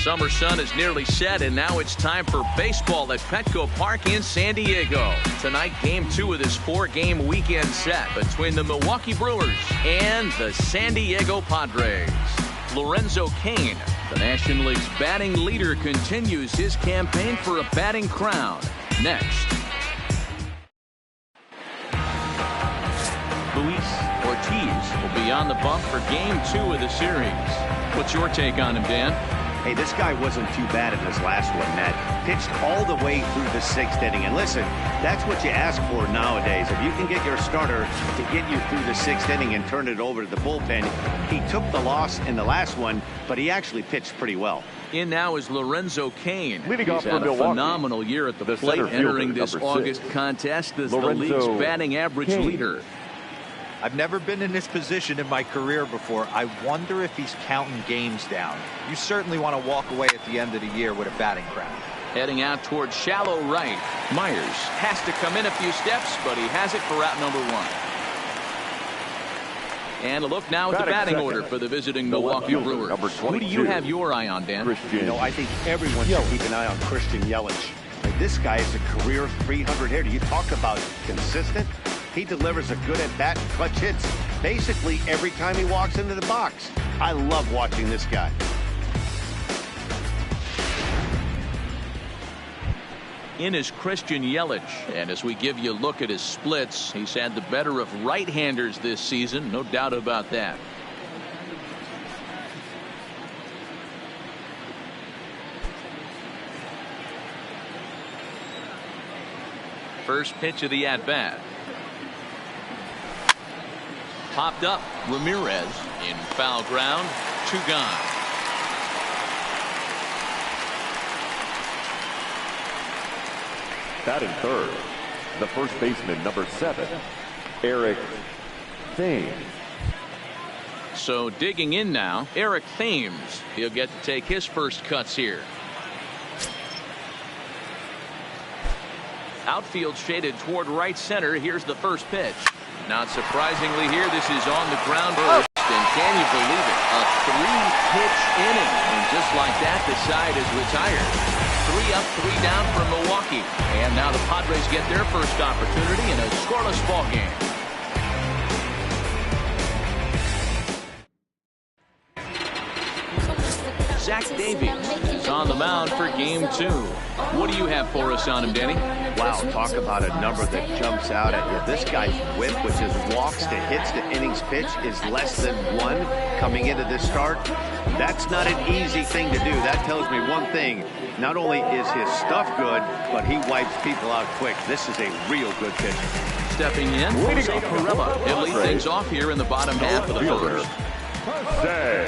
summer sun is nearly set, and now it's time for baseball at Petco Park in San Diego. Tonight, Game 2 of this 4-game weekend set between the Milwaukee Brewers and the San Diego Padres. Lorenzo Cain, the National League's batting leader, continues his campaign for a batting crown. Next. Luis Ortiz will be on the bump for Game 2 of the series. What's your take on him, Dan? Hey, this guy wasn't too bad in his last one, Matt. Pitched all the way through the 6th inning. And listen, that's what you ask for nowadays. If you can get your starter to get you through the 6th inning and turn it over to the bullpen. He took the loss in the last one, but he actually pitched pretty well. In now is Lorenzo Cain. Leading off He's for had a Milwaukee, phenomenal year at the plate, entering this August contest as the league's batting average leader. I've never been in this position in my career before. I wonder if he's counting games down. You certainly want to walk away at the end of the year with a batting crown. Heading out towards shallow right. Myers has to come in a few steps, but he has it for out number 1. And a look now at the batting order for the visiting Milwaukee Brewers. Who do you have your eye on, Dan? You know, I think everyone should keep an eye on Christian Yelich. This guy is a career 300 hitter. You talk about consistent. He delivers a good at-bat and clutch hits basically every time he walks into the box. I love watching this guy. In is Christian Yelich, and as we give you a look at his splits, he's had the better of right-handers this season, no doubt about that. First pitch of the at-bat. Popped up. Ramirez in foul ground. 2 gone. Batting third, the first baseman, number 7, Eric Thames. So digging in now, Eric Thames. He'll get to take his first cuts here. Outfield shaded toward right center. Here's the first pitch. Not surprisingly here, this is on the ground first, and can you believe it? A 3-pitch inning, and just like that, the side is retired. 3 up, 3 down for Milwaukee, and now the Padres get their first opportunity in a scoreless ball game. Zach Davies is on the mound for Game 2. What do you have for us on him, Danny? Wow, talk about a number that jumps out at you. This guy's whip, which is walks to hits to innings pitch, is less than 1 coming into this start. That's not an easy thing to do. That tells me one thing. Not only is his stuff good, but he wipes people out quick. This is a real good pitcher. Stepping in, Jose Pirela. He'll lead things off here in the bottom half of the first.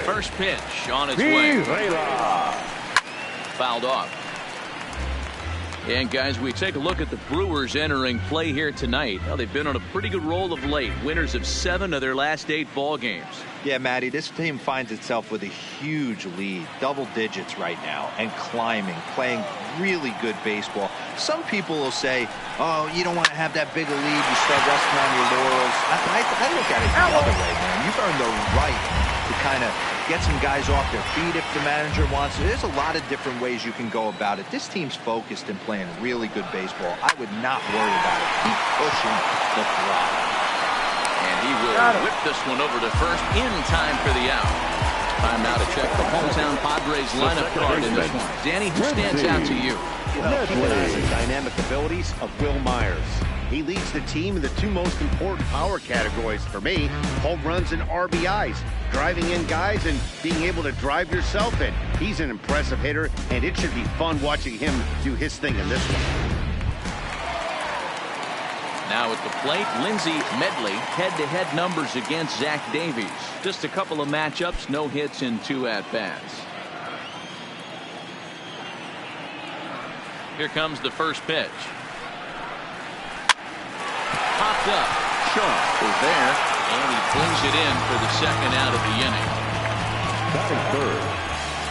First pitch on its way. Fouled off. And guys, we take a look at the Brewers entering play here tonight. Well, they've been on a pretty good roll of late. Winners of 7 of their last 8 ball games. Yeah, Matty, this team finds itself with a huge lead, double digits right now, and climbing, playing really good baseball. Some people will say, oh, you don't want to have that big a lead, you start resting on your laurels. I look at it the other way, man. You've earned the right to kind of get some guys off their feet if the manager wants to. There's a lot of different ways you can go about it. This team's focused and playing really good baseball. I would not worry about it. Keep pushing the throttle. And he will whip this one over to first in time for the out. Time now to check the hometown Padres lineup card in this one. Danny, who stands out to you? You know, keep an eye on the dynamic abilities of Will Myers. He leads the team in the 2 most important power categories for me: home runs and RBIs, driving in guys and being able to drive yourself in. He's an impressive hitter, and it should be fun watching him do his thing in this one. Now at the plate, Lindsey Medley, head-to-head numbers against Zach Davies. Just a couple of matchups, no hits in 2 at-bats. Here comes the first pitch. Popped up. Shaw is there, and he brings it in for the second out of the inning. Batting third,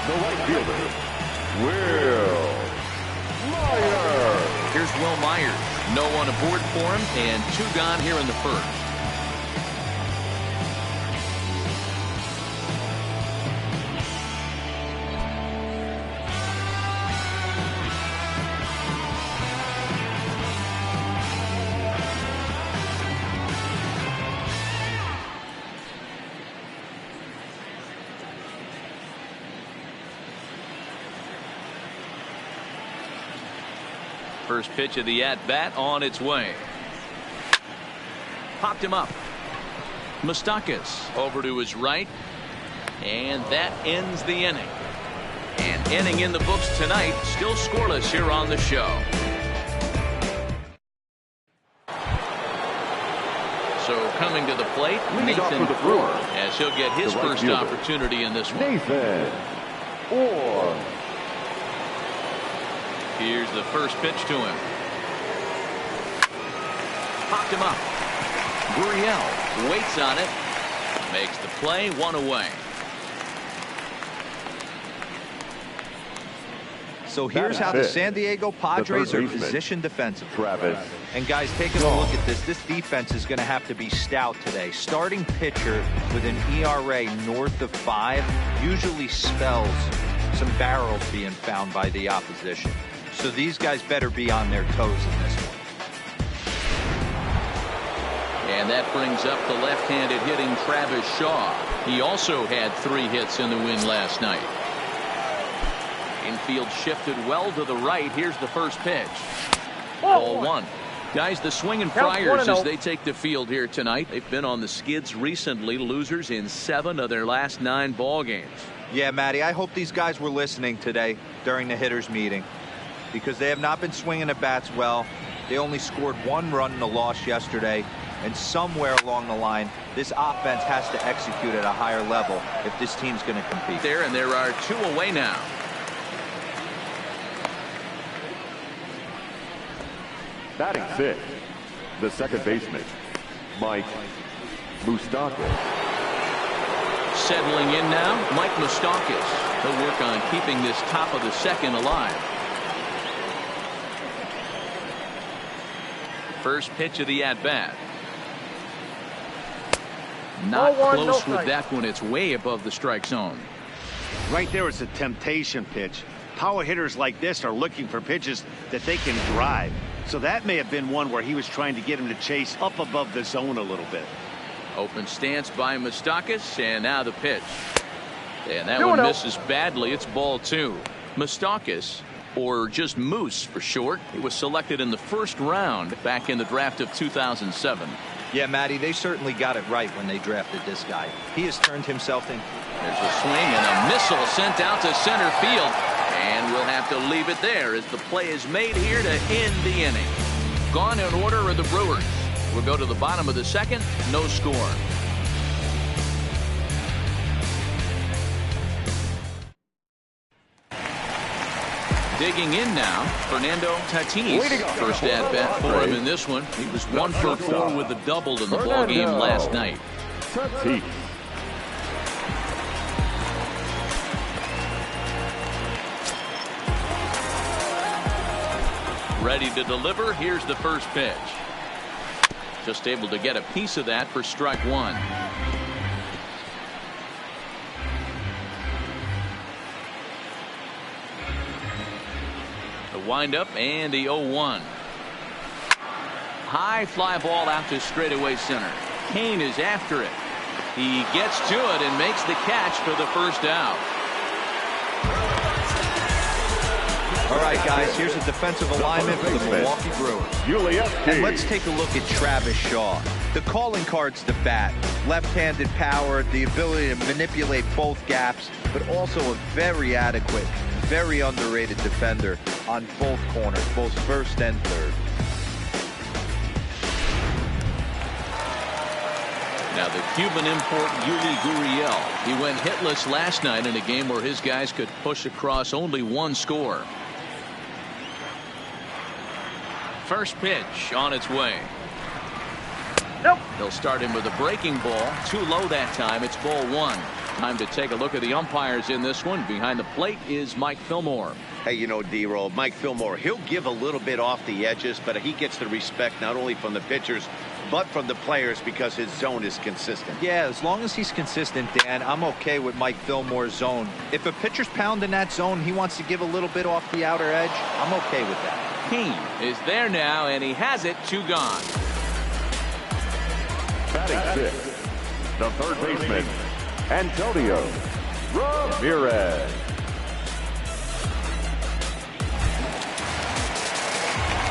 the right fielder, Will Myers. Here's Will Myers. No one aboard for him, and 2 gone here in the first. First pitch of the at-bat on its way. Popped him up. Moustakas over to his right. And that ends the inning. An inning in the books tonight. Still scoreless here on the show. So coming to the plate, Nathan Orr, as he'll get his first opportunity in this one. Nathan Orr. Here's the first pitch to him. Popped him up. Gurriel waits on it. Makes the play, one away. So here's how the San Diego Padres are positioned defensively. And guys, taking a look at this, this defense is going to have to be stout today. Starting pitcher with an ERA north of 5 usually spells some barrels being found by the opposition. So these guys better be on their toes in this one. And that brings up the left-handed hitting Travis Shaw. He also had 3 hits in the win last night. Infield shifted well to the right. Here's the first pitch. Ball 1. Guys, the swinging Friars as they take the field here tonight. They've been on the skids recently, losers in 7 of their last 9 ball games. Yeah, Matty, I hope these guys were listening today during the hitters meeting, because they have not been swinging the bats well. They only scored 1 run in the loss yesterday, and somewhere along the line this offense has to execute at a higher level if this team's going to compete. There, and there are 2 away now. Batting 6th, the second baseman, Mike Moustakas. Settling in now, Mike Moustakas. He'll work on keeping this top of the second alive. First pitch of the at-bat. Not close with that one. It's way above the strike zone. Right there, it's a temptation pitch. Power hitters like this are looking for pitches that they can drive. So that may have been one where he was trying to get him to chase up above the zone a little bit. Open stance by Moustakas, and now the pitch. And that one misses badly. It's ball 2. Moustakas, or just Moose for short, he was selected in the first round back in the draft of 2007. Yeah, Matty, they certainly got it right when they drafted this guy. He has turned himself in. There's a swing and a missile sent out to center field. And we'll have to leave it there as the play is made here to end the inning. Gone in order are the Brewers. We'll go to the bottom of the second. No score. Digging in now, Fernando Tatis. First at bat for him in this one. He was 1 for 4 with a double in the ball game last night. Tatis. Ready to deliver. Here's the first pitch. Just able to get a piece of that for strike 1. The windup and the 0-1. High fly ball out to straightaway center. Kane is after it. He gets to it and makes the catch for the first out. All right, guys, here's a defensive alignment for the Milwaukee Brewers. And let's take a look at Travis Shaw. The calling card's the bat. Left-handed power, the ability to manipulate both gaps, but also a very adequate, very underrated defender on both corners, both first and third. Now the Cuban import Yuli Gurriel. He went hitless last night in a game where his guys could push across only 1 score. First pitch on its way. Nope. They'll start him with a breaking ball. Too low that time. It's ball 1. Time to take a look at the umpires in this one. Behind the plate is Mike Fillmore. Hey, you know, D-Roll, Mike Fillmore, he'll give a little bit off the edges, but he gets the respect not only from the pitchers, but from the players because his zone is consistent. Yeah, as long as he's consistent, Dan, I'm okay with Mike Fillmore's zone. If a pitcher's pounding that zone, he wants to give a little bit off the outer edge, I'm okay with that. Kane is there now, and he has it. 2 gone. Batting 6th, the third baseman, Antonio Ramirez.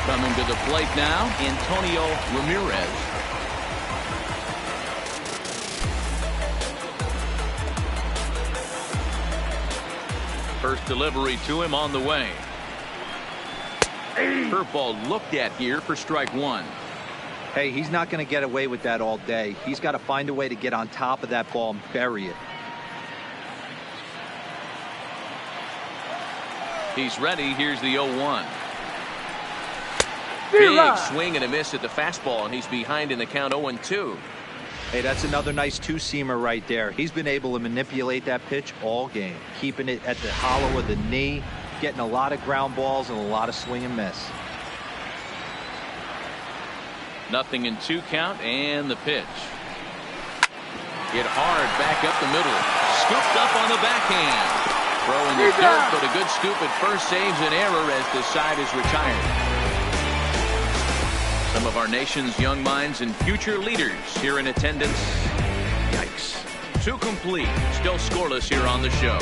Coming to the plate now, Antonio Ramirez. First delivery to him on the way. Curveball looked at here for strike one. Hey, he's not going to get away with that all day. He's got to find a way to get on top of that ball and bury it. He's ready. Here's the 0-1. Big swing and a miss at the fastball, and he's behind in the count 0-2. Hey, that's another nice two-seamer right there. He's been able to manipulate that pitch all game, keeping it at the hollow of the knee, getting a lot of ground balls and a lot of swing and miss. 0-2 count, and the pitch. Hit hard back up the middle. Scooped up on the backhand. Throw in the dirt, but a good scoop at first saves an error as the side is retired. Some of our nation's young minds and future leaders here in attendance. Yikes. 2 complete. Still scoreless here on the show.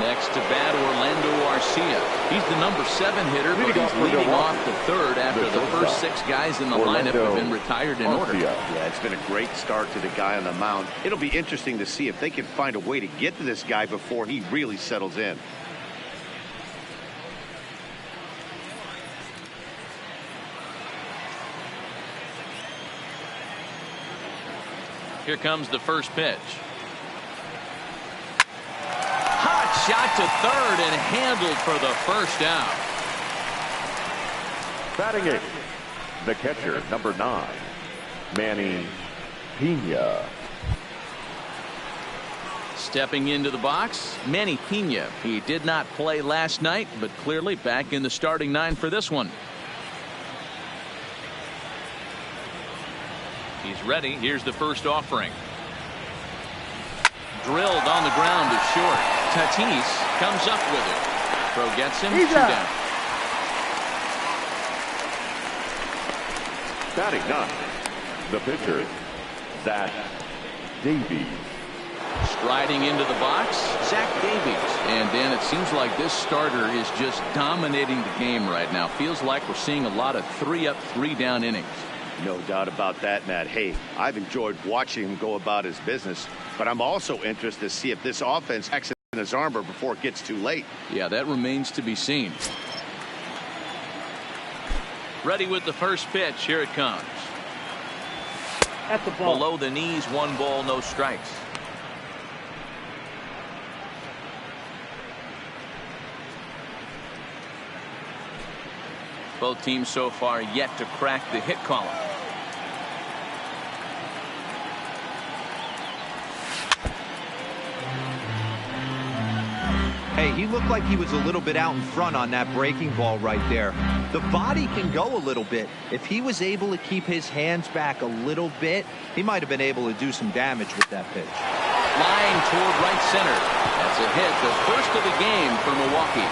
Next to bat, Orlando Arcia. He's the number 7 hitter, but he's leading off the third after the first 6 guys in the lineup have been retired in order. Yeah, it's been a great start to the guy on the mound. It'll be interesting to see if they can find a way to get to this guy before he really settles in. Here comes the first pitch. Hot shot to third and handled for the first out. Batting 8, the catcher, number 9, Manny Pena. Stepping into the box, Manny Pena. He did not play last night, but clearly back in the starting 9 for this one. He's ready. Here's the first offering. Drilled on the ground to short. Tatis comes up with it. Throw gets him. 2 down. Batting 9, the pitcher, Zach Davies. Striding into the box, Zach Davies. And Dan, it seems like this starter is just dominating the game right now. Feels like we're seeing a lot of 3-up, 3-down innings. No doubt about that, Matt. Hey, I've enjoyed watching him go about his business, but I'm also interested to see if this offense exits in his armor before it gets too late. Yeah, that remains to be seen. Ready with the first pitch. Here it comes. At the ball. Below the knees, 1 ball, no strikes. Both teams so far yet to crack the hit column. Hey, he looked like he was a little bit out in front on that breaking ball right there. The body can go a little bit. If he was able to keep his hands back a little bit, he might have been able to do some damage with that pitch. Flying toward right center. That's a hit, the first of the game for Milwaukee.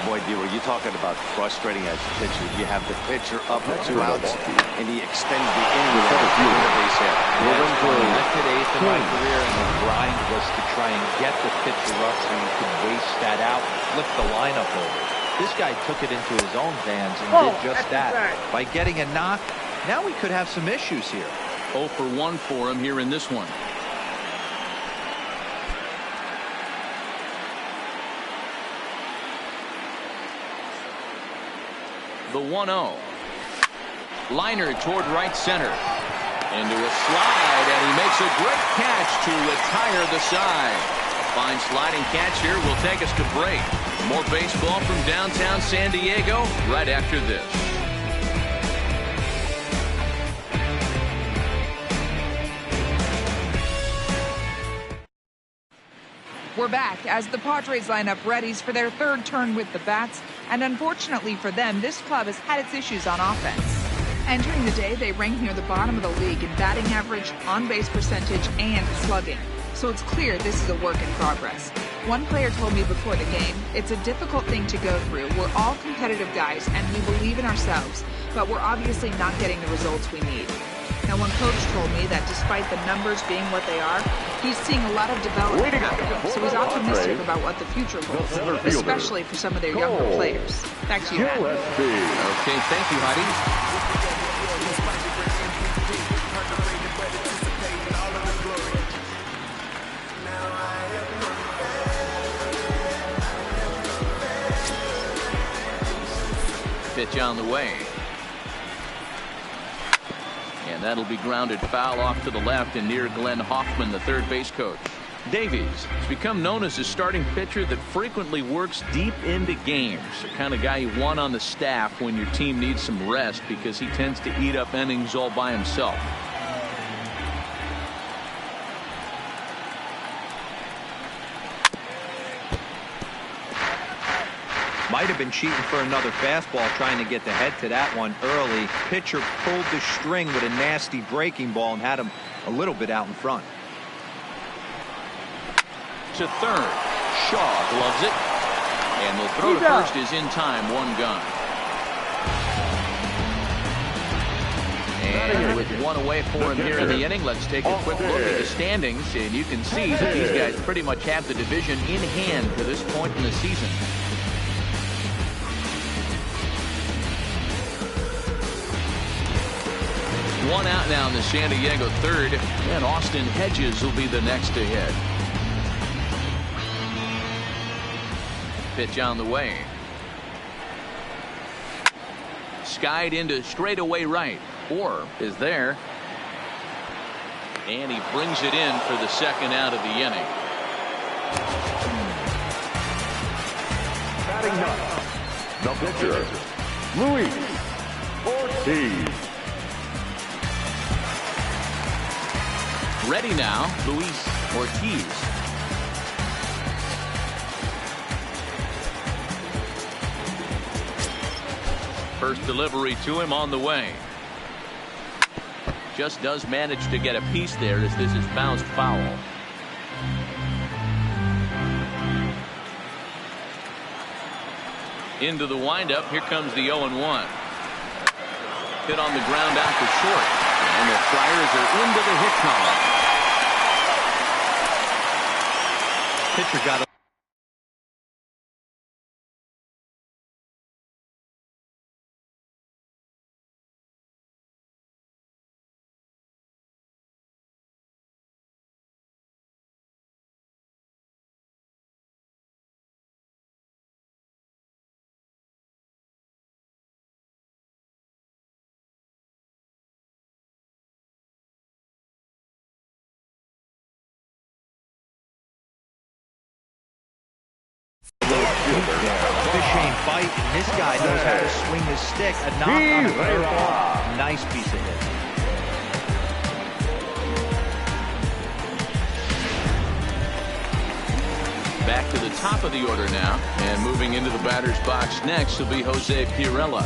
Boy, D, were you talking about frustrating as a pitcher? You have the pitcher up at 2 outs, and he extends the inning with a base hit. Lifted 8th in my career, and the grind was to try and get the pitcher up so you could waste that out, flip the lineup over. This guy took it into his own hands and did just that. By getting a knock, now we could have some issues here. 0 for 1 for him here in this one. The 1-0. Liner toward right center. Into a slide, and he makes a great catch to retire the side. Fine sliding catch here will take us to break. More baseball from downtown San Diego right after this. We're back as the Padres lineup readies for their 3rd turn with the bats, and unfortunately for them, this club has had its issues on offense. Entering the day, they rank near the bottom of the league in batting average, on-base percentage, and slugging. So it's clear this is a work in progress. One player told me before the game, it's a difficult thing to go through. We're all competitive guys, and we believe in ourselves, but we're obviously not getting the results we need. Now, one coach told me that despite the numbers being what they are, he's seeing a lot of development happening. So he's optimistic about what the future holds, especially for some of their younger players. Back to you, Matt. Okay, thank you, Heidi. Pitch on the way. And that'll be grounded foul off to the left and near Glenn Hoffman, the third base coach. Davies has become known as a starting pitcher that frequently works deep into games. The kind of guy you want on the staff when your team needs some rest because he tends to eat up innings all by himself. Might have been cheating for another fastball, trying to get the head to that one early. Pitcher pulled the string with a nasty breaking ball and had him a little bit out in front. To third. Shaw gloves it. And the throw to first is in time. One gone. And with one away for him here in the inning, let's take a quick look at the standings. And you can see that these guys pretty much have the division in hand to this point in the season. One out now in the San Diego third, and Austin Hedges will be the next to hit. Pitch on the way. Skied into straightaway right. Orr is there. And he brings it in for the second out of the inning. Batting ninth, the pitcher, Luis Ortiz. Ready now, Luis Ortiz. First delivery to him on the way. Just does manage to get a piece there as this is bounced foul. Into the windup. Here comes the 0-1. Hit on the ground out to short. And the Friars are into the hit column. Pitcher got a Fishing bite, and this guy knows how to swing the stick. A knock on a curveball. Nice piece of hit. Back to the top of the order now, and moving into the batter's box next will be Jose Pirela.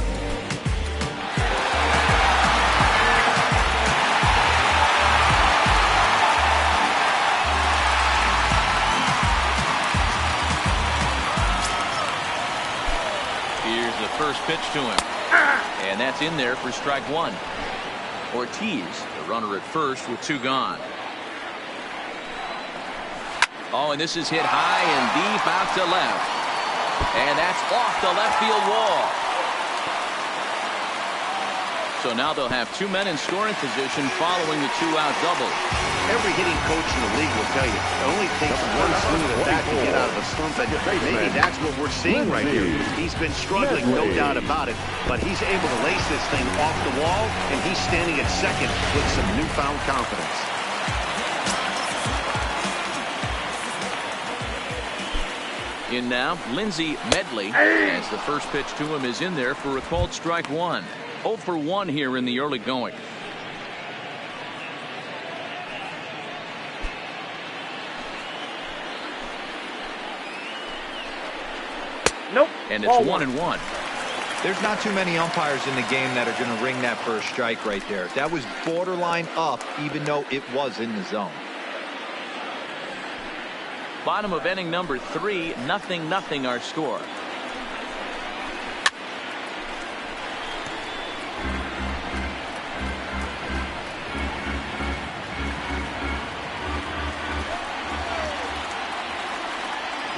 The first pitch to him, and that's in there for strike one. Ortiz, the runner at first with two gone. Oh, and this is hit high and deep out to left, and that's off the left field wall. So now they'll have two men in scoring position following the two-out double. Every hitting coach in the league will tell you it only takes one swing of the bat to get out of a slump, and maybe that's what we're seeing right here. He's been struggling, no doubt about it, but he's able to lace this thing off the wall, and he's standing at second with some newfound confidence. In now, Lindsey Medley, as the first pitch to him is in there for a called strike one. 0 for 1 here in the early going. Nope. And it's 1-1. There's not too many umpires in the game that are going to ring that first strike right there. That was borderline up, even though it was in the zone. Bottom of inning number 3, 0-0 our score.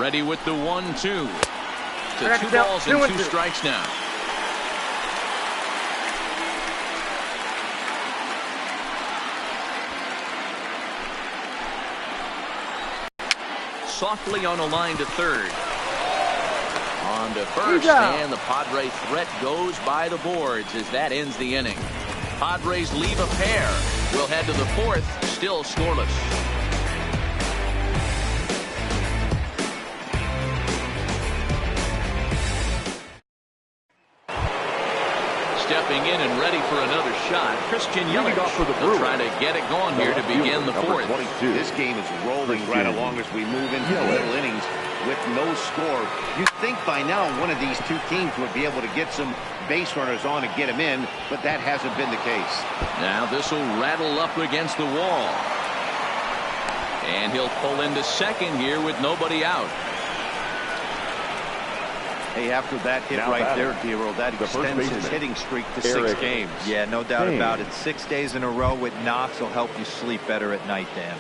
Ready with the 1-2. To Correct, 2 Bill. balls 2 and and 2 2. strikes now. Softly on a line to third. On to first, and the Padres threat goes by the boards as that ends the inning. Padres leave a pair. We'll head to the 4th, still scoreless. Stepping in and ready for another shot, Christian Yelich. They'll try to get it going here to begin the 4th. This game is rolling right along as we move into the middle innings with no score. You'd think by now one of these two teams would be able to get some base runners on and get them in, but that hasn't been the case. Now this will rattle up against the wall. And he'll pull into second here with nobody out. Hey, after that hit right there, Dero, that extends his hitting streak to 6 games. Yeah, no doubt about it. 6 days in a row with knocks will help you sleep better at night, Dan.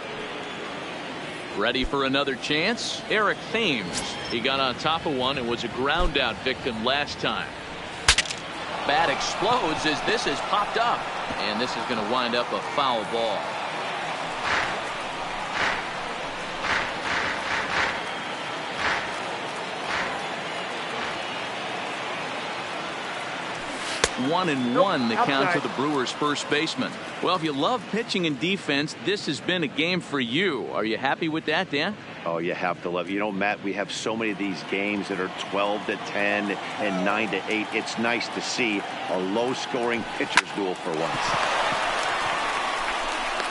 Ready for another chance? Eric Thames. He got on top of one and was a ground out victim last time. Bat explodes as this is popped up. And this is going to wind up a foul ball. One and one the count to the Brewers first baseman. Well, if you love pitching and defense, this has been a game for you. Are you happy with that, Dan? Oh, you have to love it. You know, Matt, we have so many of these games that are 12-10 and 9-8. It's nice to see a low-scoring pitcher's duel for once.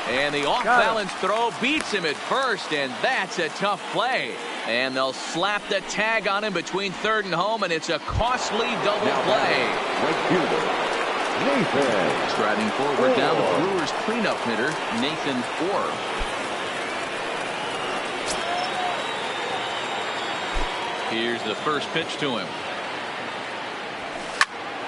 And the off-balance throw beats him at first, and that's a tough play. And they'll slap the tag on him between third and home, and it's a costly double play. Right fielder, Nathan. Striding forward now, the Brewers cleanup hitter, Nathan Orr. Here's the first pitch to him.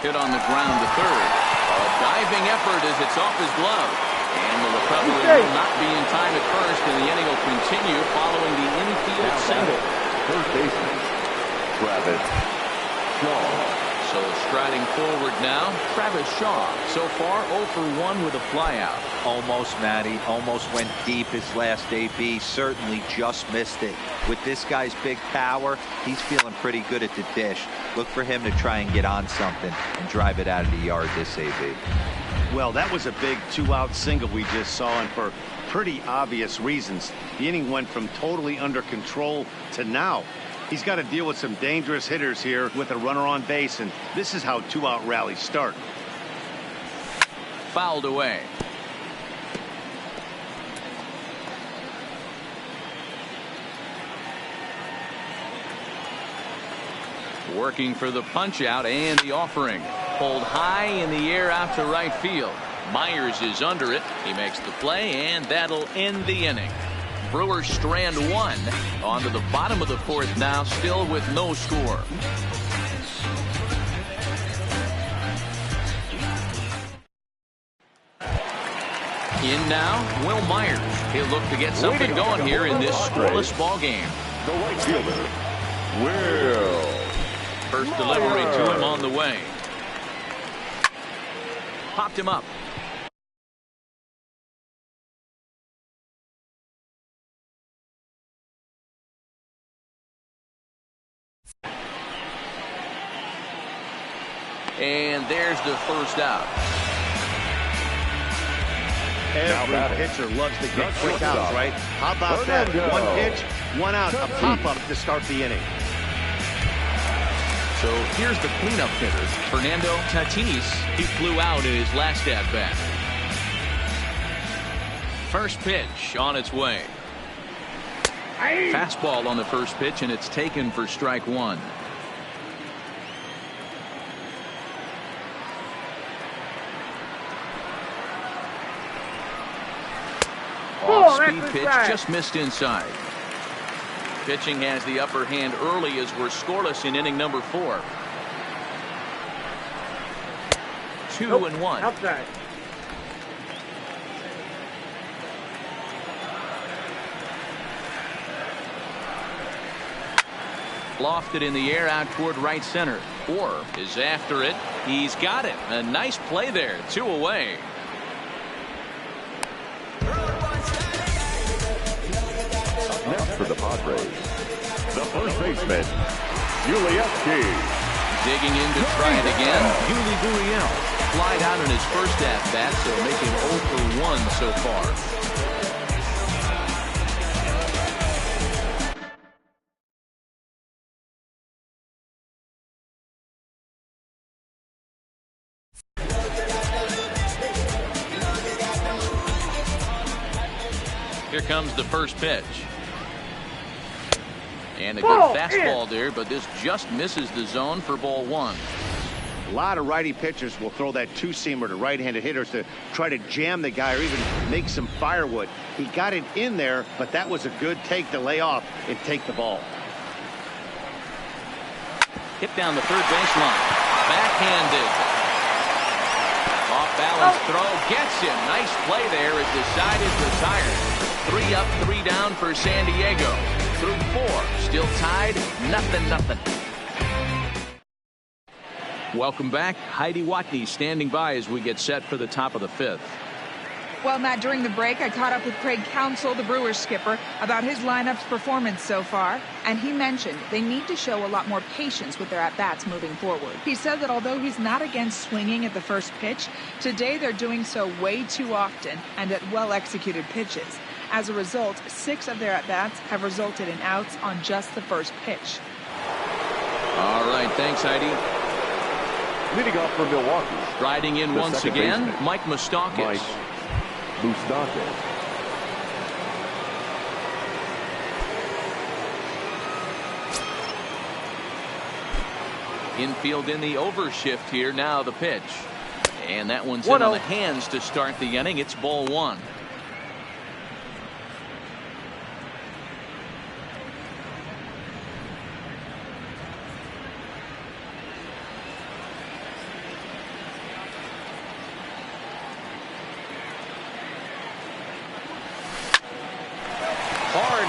Hit on the ground to third. A diving effort as it's off his glove. And the recovery will not be in time at first, and the inning will continue following the infield single. First baseman, Travis Shaw. So striding forward now, Travis Shaw. So far, 0 for 1 with a flyout. Almost, Matty. Almost went deep his last AB. Certainly just missed it. With this guy's big power, he's feeling pretty good at the dish. Look for him to try and get on something and drive it out of the yard this AB. Well, that was a big 2-out single we just saw, and for pretty obvious reasons. The inning went from totally under control to now. He's got to deal with some dangerous hitters here with a runner on base, and this is how 2-out rallies start. Fouled away. Working for the punch out and the offering. Pulled high in the air out to right field. Myers is under it. He makes the play, and that'll end the inning. Brewers strand one. On to the bottom of the 4th now, still with no score. In now, Will Myers. He'll look to get something going here in this scoreless ball game. The right fielder, Will. First delivery to him on the way. Popped him up. And there's the first out. Every pitcher loves to get quick outs, right? How about that? One pitch, 1 out, a pop-up to start the inning. So here's the cleanup hitter, Fernando Tatis. He flew out in his last at-bat. First pitch on its way. Fastball on the first pitch, and it's taken for strike 1. Off-speed pitch just missed inside. Pitching has the upper hand early as we're scoreless in inning number 4. 2-1. Outside. Lofted in the air out toward right center. Or is after it. He's got it. A nice play there. 2 away. Next for the Padres, the first baseman, Julievsky. Digging in to try it again. Yuli Gurriel flied out in his first at-bat, so making 0 for 1 so far. Here comes the first pitch. And a good fastball there, but this just misses the zone for ball 1. A lot of righty pitchers will throw that two-seamer to right-handed hitters to try to jam the guy or even make some firewood. He got it in there, but that was a good take to lay off and take the ball. Hit down the third baseline. Backhanded. Off balance throw. Gets him. Nice play there as the side is retired. 3 up, 3 down for San Diego. Through 4. Still tied. Nothing. Welcome back. Heidi Watney standing by as we get set for the top of the 5th. Well, Matt, during the break, I caught up with Craig Counsell, the Brewers skipper, about his lineup's performance so far, and he mentioned they need to show a lot more patience with their at-bats moving forward. He said that although he's not against swinging at the first pitch, today they're doing so way too often and at well-executed pitches. As a result, 6 of their at-bats have resulted in outs on just the first pitch. All right, thanks, Heidi. Leading off for Milwaukee. Striding in once again, baseman, Mike Moustakas. Infield in the overshift here. Now the pitch. And that one's in on the hands to start the inning. It's ball 1.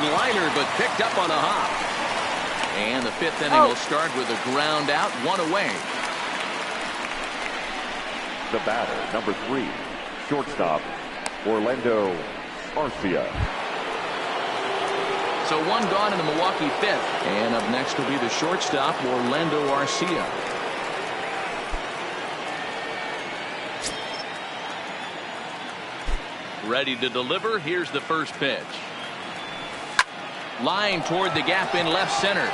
Liner, but picked up on a hop. And the 5th inning will start with a ground out, 1 away. The batter, number 3, shortstop, Orlando Arcia. So 1 gone in the Milwaukee 5th. And up next will be the shortstop, Orlando Arcia. Ready to deliver. Here's the first pitch. Line toward the gap in left center.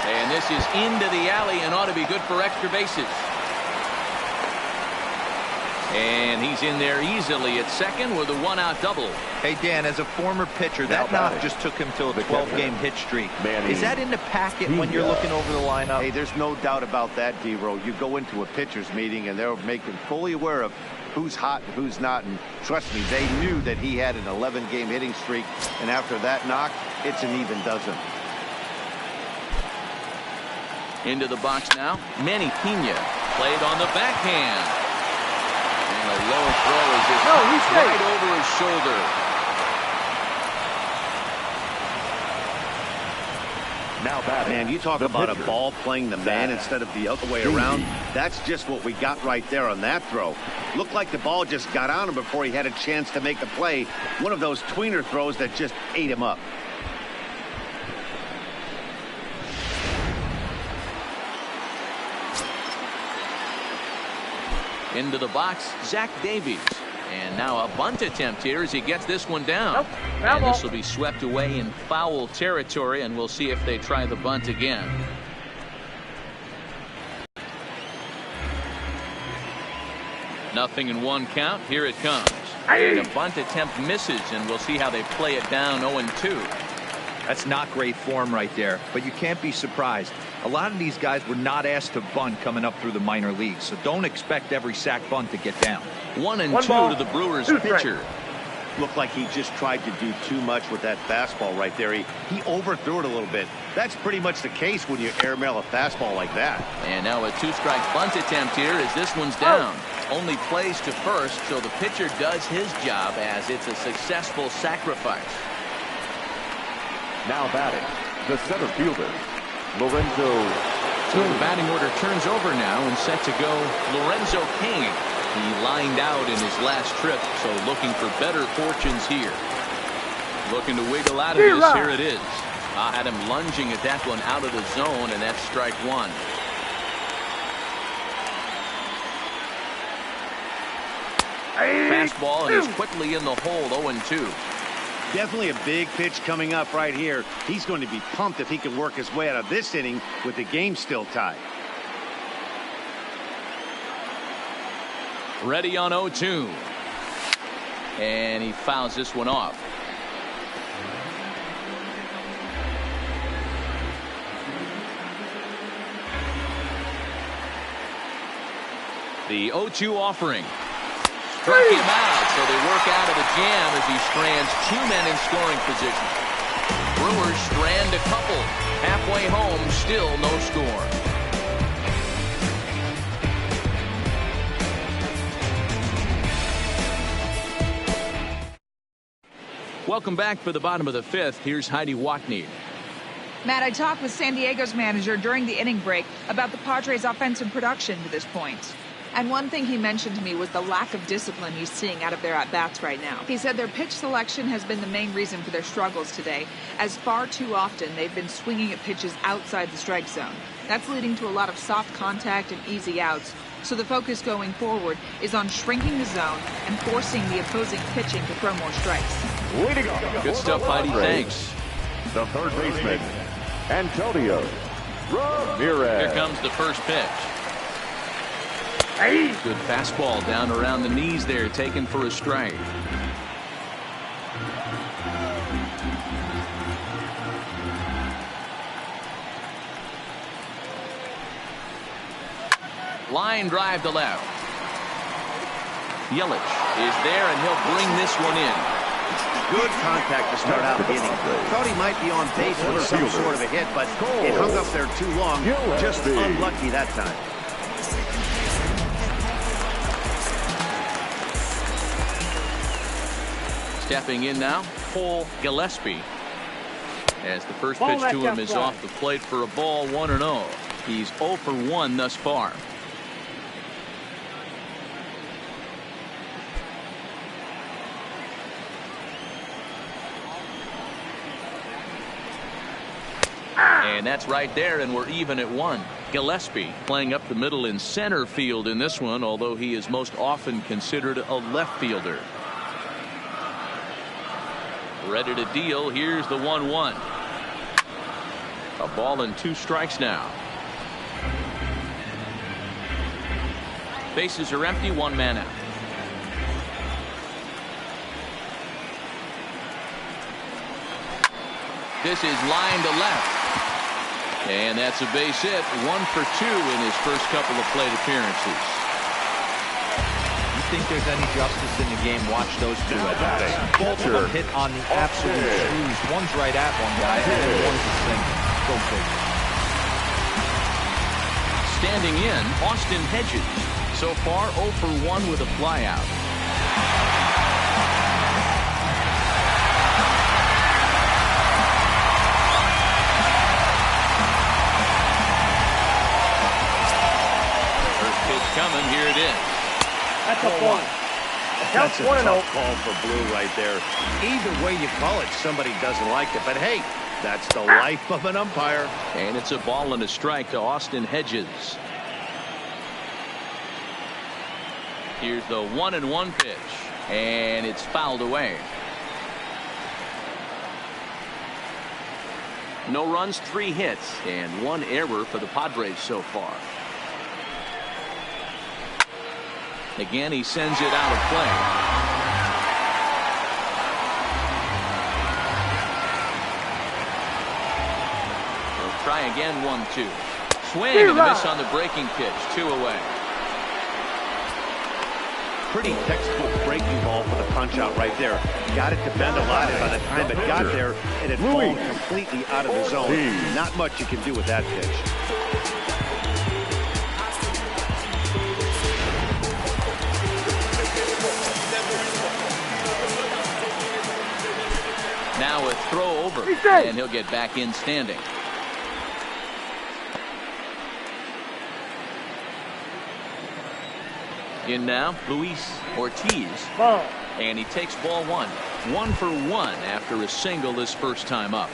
And this is into the alley and ought to be good for extra bases. And he's in there easily at second with a 1-out double. Hey, Dan, as a former pitcher, that knock just took him to a 12-game hit streak. Is that in the packet when you're looking over the lineup? Hey, there's no doubt about that, D-Row. You go into a pitcher's meeting and they'll make him fully aware of who's hot and who's not, and trust me, they knew that he had an 11-game hitting streak, and after that knock, it's an even dozen. Into the box now, Manny Pena played on the backhand, and a low throw is just right over his shoulder. Now batting. Man, you talk about a ball playing the man instead of the other way around. That's just what we got right there on that throw. Looked like the ball just got on him before he had a chance to make a play. One of those tweener throws that just ate him up. Into the box, Zach Davies. And now a bunt attempt here as he gets this one down. And this will be swept away in foul territory, and we'll see if they try the bunt again. Nothing in 1 count. Here it comes. And a bunt attempt misses, and we'll see how they play it down 0-2. That's not great form right there, but you can't be surprised. A lot of these guys were not asked to bunt coming up through the minor leagues, so don't expect every sack bunt to get down. 1-2 to the Brewers pitcher. Looked like he just tried to do too much with that fastball right there. He overthrew it a little bit. That's pretty much the case when you airmail a fastball like that. And now a 2-strike bunt attempt here as this one's down. Only plays to first, so the pitcher does his job as it's a successful sacrifice. Now batting, the center fielder, Lorenzo. So the batting order turns over now and set to go Lorenzo King. He lined out in his last trip, so looking for better fortunes here. Looking to wiggle out of this. Here it is. Had him lunging at that one out of the zone, and that's strike one. Fastball, and he's quickly in the hole, 0-2. Definitely a big pitch coming up right here. He's going to be pumped if he can work his way out of this inning with the game still tied. Ready on 0-2. And he fouls this one off. The 0-2 offering. Struck him out, so they work out of the jam as he strands two men in scoring position. Brewers strand a couple. Halfway home, still no score. Welcome back for the bottom of the fifth. Here's Heidi Watney. Matt, I talked with San Diego's manager during the inning break about the Padres' offensive production to this point. And one thing he mentioned to me was the lack of discipline he's seeing out of their at-bats right now. He said their pitch selection has been the main reason for their struggles today, as far too often they've been swinging at pitches outside the strike zone. That's leading to a lot of soft contact and easy outs, so the focus going forward is on shrinking the zone and forcing the opposing pitching to throw more strikes. Way to go. Good stuff, Heidi. Thanks. The third baseman, Antonio Ramirez. Here comes the first pitch. Good fastball down around the knees there, taken for a strike. Line drive to left. Yelich is there, and he'll bring this one in. Good contact to start out the inning. Thought he might be on base with some sort of a hit, but it hung up there too long. Just unlucky that time. Stepping in now, Paul Gillespie. As the first pitch to him is off the plate for a ball, 1-0. He's 0 for 1 thus far. And that's right there, and we're even at 1. Gillespie playing up the middle in center field in this one, although he is most often considered a left fielder. Ready to deal. Here's the 1-1. A ball and 2 strikes now. Bases are empty, 1 man out. This is line to left. And that's a base hit. 1 for 2 in his first couple of plate appearances. Think there's any justice in the game, watch those two at bats. Both of them hit on the absolute shoes. One's right at one guy, and then one's a single. Go big. Standing in, Austin Hedges. So far, 0 for 1 with a flyout. First pitch coming, here it is. That's a one. That's a tough call for Blue right there. Either way you call it, somebody doesn't like it. But hey, that's the life of an umpire. And it's a ball and a strike to Austin Hedges. Here's the 1-1 pitch, and it's fouled away. No runs, 3 hits, and 1 error for the Padres so far. Again, he sends it out of play. He'll try again, 1-2. Swing and a miss on the breaking pitch, 2 away. Pretty textbook breaking ball for the punch out right there. Got it to bend a lot, and by the time it got there, it had fallen completely out of the zone. Not much you can do with that pitch. Now a throw over, and he'll get back in standing. In now, Luis Ortiz. Ball. And he takes ball one. 1 for 1 after a single his first time up.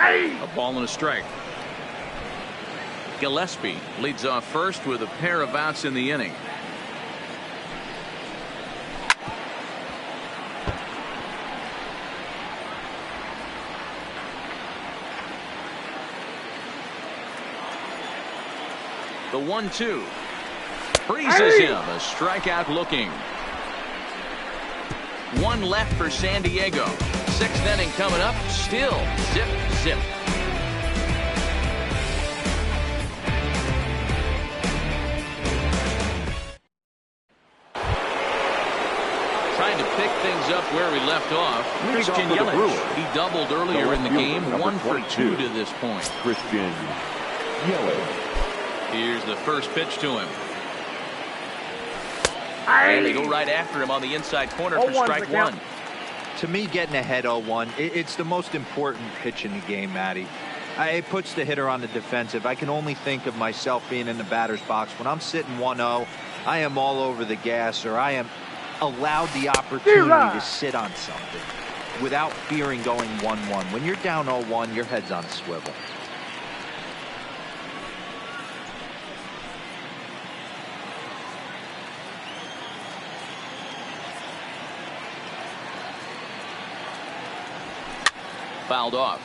A ball and a strike. Gillespie leads off first with a pair of outs in the inning. The 1-2 freezes him. A strikeout looking. One left for San Diego. 6th inning coming up. Still zip zip. Trying to pick things up where we left off. Christian Yelich. He doubled earlier in the game. 1 for 2 to this point. Christian Yelich. Here's the first pitch to him. And they go right after him on the inside corner for strike one. To me, getting ahead 0-1, it's the most important pitch in the game, Matty. It puts the hitter on the defensive. I can only think of myself being in the batter's box. When I'm sitting 1-0, I am all over the gas, or I am allowed the opportunity to sit on something without fearing going 1-1. When you're down 0-1, your head's on a swivel. Fouled off.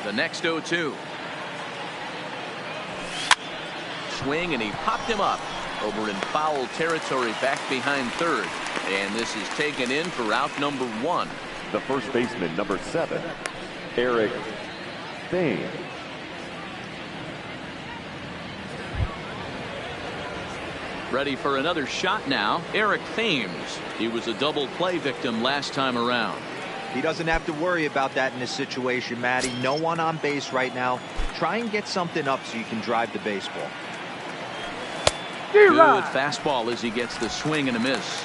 The next 0-2. Swing, and he popped him up over in foul territory back behind third. And this is taken in for out number 1. The first baseman, number 7, Eric Thames. Ready for another shot now. Eric Thames. He was a double play victim last time around. He doesn't have to worry about that in this situation, Matty. No one on base right now. Try and get something up so you can drive the baseball. Good fastball as he gets the swing and a miss.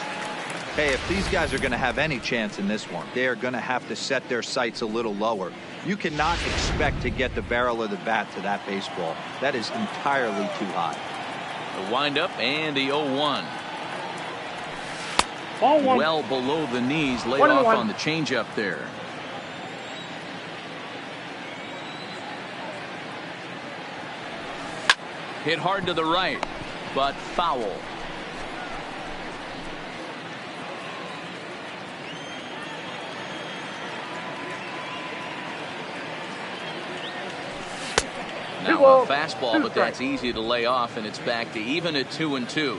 Hey, if these guys are going to have any chance in this one, they are going to have to set their sights a little lower. You cannot expect to get the barrel of the bat to that baseball. That is entirely too high. The windup and the 0-1. Ball one. Well below the knees, laid off on the changeup there. Hit hard to the right, but foul. Now a fastball, but that's easy to lay off, and it's back to even at 2-2.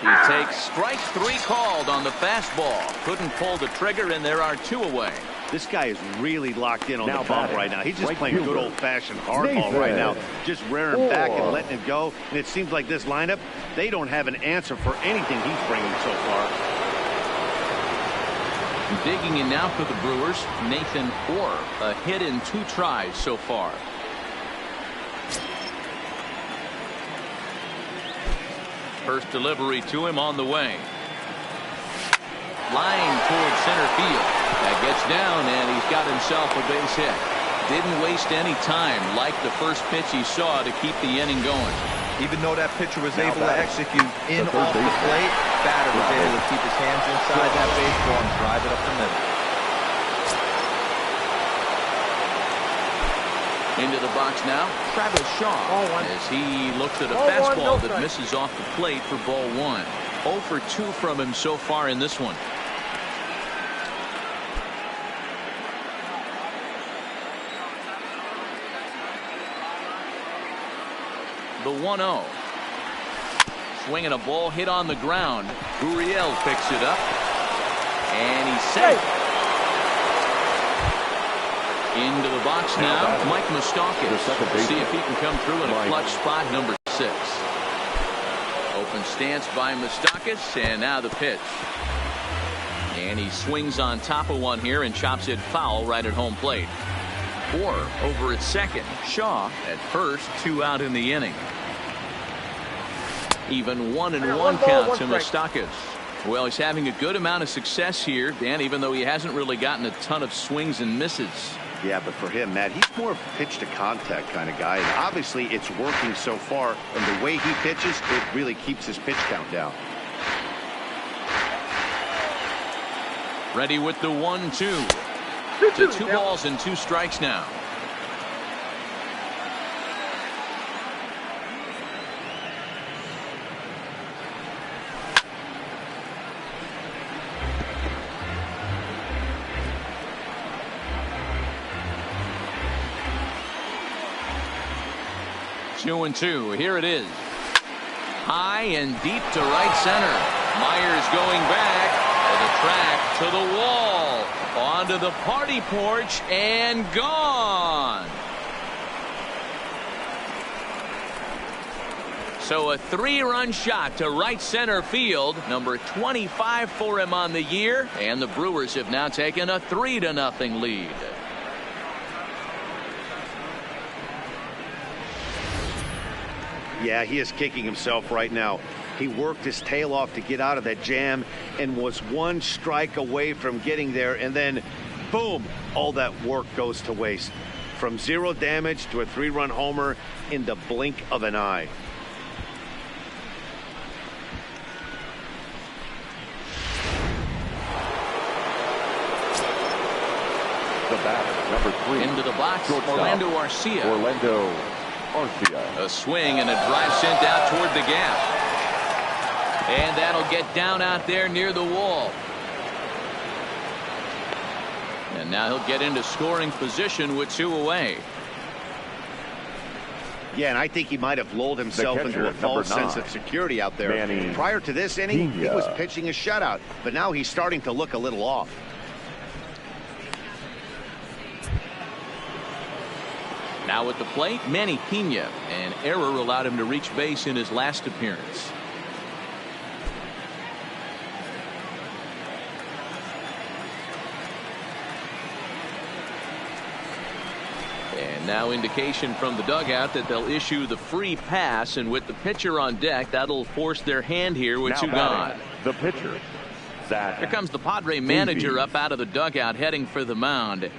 He takes strike 3 called on the fastball. Couldn't pull the trigger, and there are 2 away. This guy is really locked in on the bump right now. He's just playing good old-fashioned hardball right now. Just rearing back and letting it go. And it seems like this lineup, they don't have an answer for anything he's bringing so far. Digging in now for the Brewers, Nathan Orr. A hit in 2 tries so far. First delivery to him on the way. Line towards center field. That gets down, and he's got himself a base hit. Didn't waste any time, like the first pitch he saw, to keep the inning going. Even though that pitcher was able to execute in off the plate, batter was able to keep his hands inside that baseball and drive it up the middle. Into the box now, Travis Shaw, as he looks at a fastball that misses off the plate for ball 1. 0 for 2 from him so far in this one. The 1-0. Swinging a ball hit on the ground. Gurriel picks it up. And he's safe. Into the box now, Mike Moustakas. See if he can come through in a clutch spot, number 6. Open stance by Moustakas, and now the pitch. And he swings on top of one here and chops it foul right at home plate. 4 over at second. Shaw at first, 2 out in the inning. Even 1-1 count to Moustakas. Well, he's having a good amount of success here, Dan, even though he hasn't really gotten a ton of swings and misses. Yeah, but for him, Matt, he's more of a pitch to contact kind of guy. And obviously, it's working so far. And the way he pitches, it really keeps his pitch count down. Ready with the 1-2. To 2 balls and 2 strikes now. Two and 2. Here it is. High and deep to right center. Myers going back to the track, to the wall, onto the party porch, and gone. So a 3-run shot to right center field, number 25 for him on the year, and the Brewers have now taken a 3-0 lead. Yeah, he is kicking himself right now. He worked his tail off to get out of that jam and was 1 strike away from getting there, and then boom, all that work goes to waste. From 0 damage to a 3-run homer in the blink of an eye. The batter, number 3. Into the box, Shortstop, Orlando Arcia. Orlando Arcia. A swing and a drive sent out toward the gap. And that'll get down out there near the wall. And now he'll get into scoring position with 2 away. Yeah, and I think he might have lulled himself into a false sense of security out there. Prior to this inning, he was pitching a shutout, but now he's starting to look a little off. Now at the plate, Manny Pena. An error allowed him to reach base in his last appearance. And now indication from the dugout that they'll issue the free pass, and with the pitcher on deck, that'll force their hand here with 2 gone. The pitcher, Zach. Here comes the Padre manager up out of the dugout heading for the mound.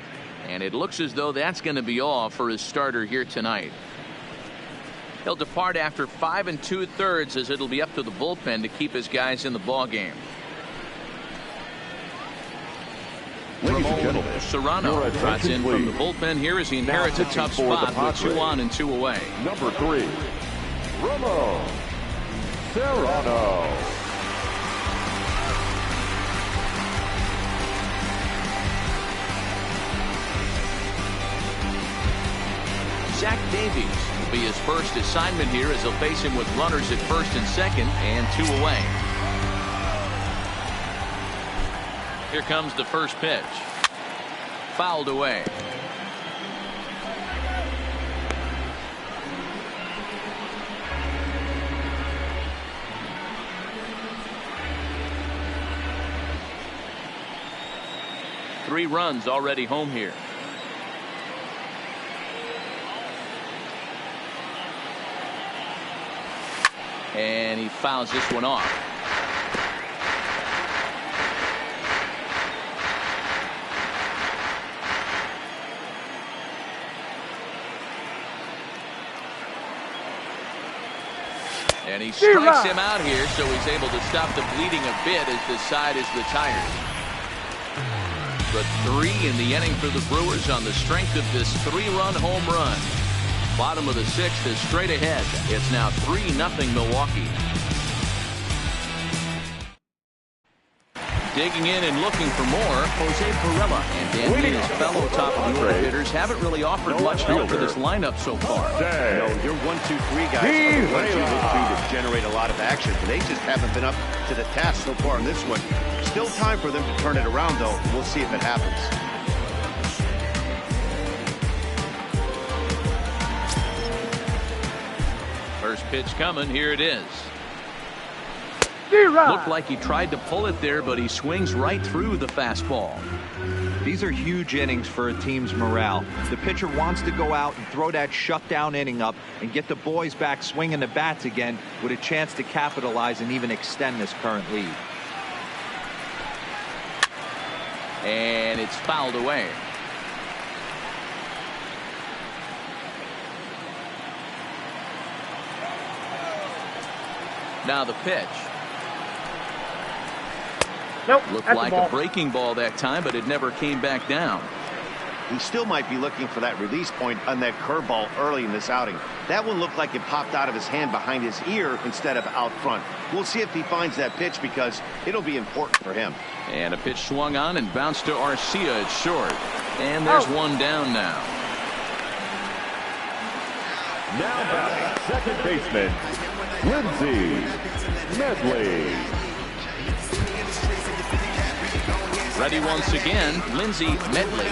And it looks as though that's going to be all for his starter here tonight. He'll depart after 5 2/3 as it'll be up to the bullpen to keep his guys in the ball game. Ramon Serrano trots in from the bullpen here as he inherits a tough spot with 2 on and 2 away. Number 3, Ramon Serrano. Zach Davies will be his first assignment here as he'll face him with runners at first and second and 2 away. Here comes the first pitch. Fouled away. Three runs already home here. And he fouls this one off. And he strikes him out here, so he's able to stop the bleeding a bit as this side is retired. But 3 in the inning for the Brewers on the strength of this 3-run home run. Bottom of the 6th is straight ahead. It's now 3-0 Milwaukee. Digging in and looking for more, Jose Pirela. And Dan Lee's fellow top order hitters haven't really offered much help for this lineup so far. No, your 1-2-3 guys are the ones you look to generate a lot of action. They just haven't been up to the task so far in this one. Still time for them to turn it around, though. We'll see if it happens. First pitch coming. Here it is. Looked like he tried to pull it there, but he swings right through the fastball. These are huge innings for a team's morale. The pitcher wants to go out and throw that shutdown inning up and get the boys back swinging the bats again with a chance to capitalize and even extend this current lead. And it's fouled away. Now the pitch. Nope. Looked like a breaking ball that time, but it never came back down. He still might be looking for that release point on that curveball early in this outing. That one looked like it popped out of his hand behind his ear instead of out front. We'll see if he finds that pitch because it'll be important for him. And a pitch swung on and bounced to Arcia at short. And there's one down now. Now batting second baseman, Lindsey Medley. Ready once again, Lindsey Medley.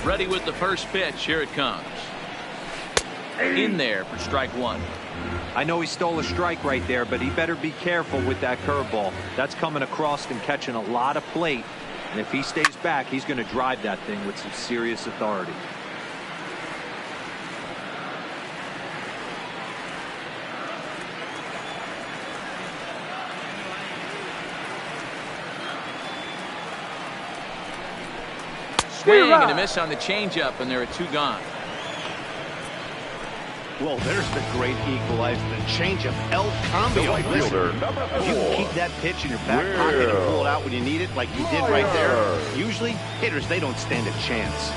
Ready with the first pitch. Here it comes. In there for strike one. I know he stole a strike right there, but he better be careful with that curveball. That's coming across and catching a lot of plate. And if he stays back, he's going to drive that thing with some serious authority. Swing and a miss on the changeup, and there are two gone. Well, there's the great equalizer, the changeup, El Cambio. The right fielder, number If you can 4. keep that pitch in your back pocket and pull it out when you need it, like you did right there, usually hitters, they don't stand a chance.